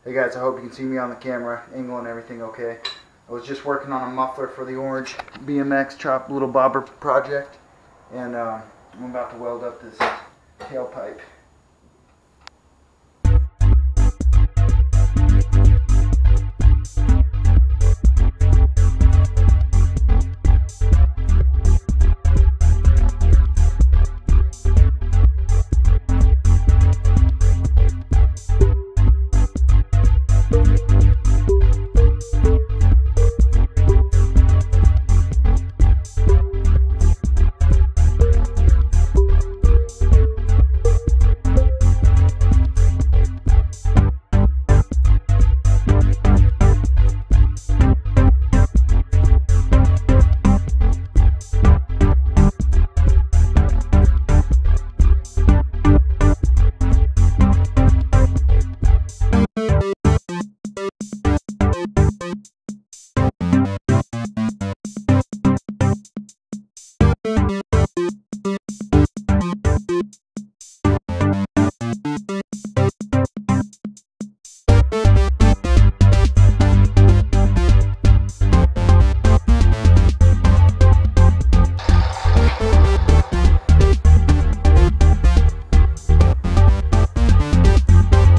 Hey guys, I hope you can see me on the camera, angle and everything okay. I was just working on a muffler for the orange BMX chop little bobber project, and I'm about to weld up this tailpipe.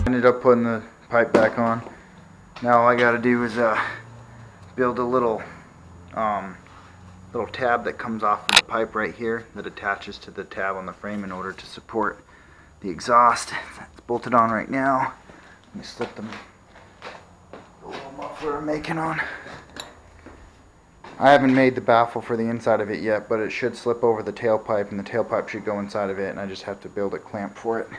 Ended up putting the pipe back on. Now all I gotta do is build a little tab that comes off of the pipe right here that attaches to the tab on the frame in order to support the exhaust. It's bolted on right now. Let me slip the little muffler I'm making on. I haven't made the baffle for the inside of it yet, but it should slip over the tailpipe and the tailpipe should go inside of it, and I just have to build a clamp for it.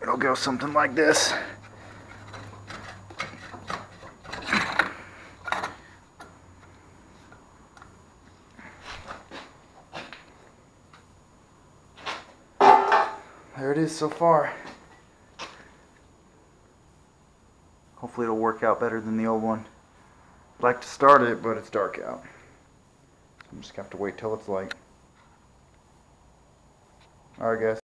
It'll go something like this. There it is so far. Hopefully it'll work out better than the old one. I'd like to start it, but it's dark out. I'm just gonna have to wait till it's light. Alright guys.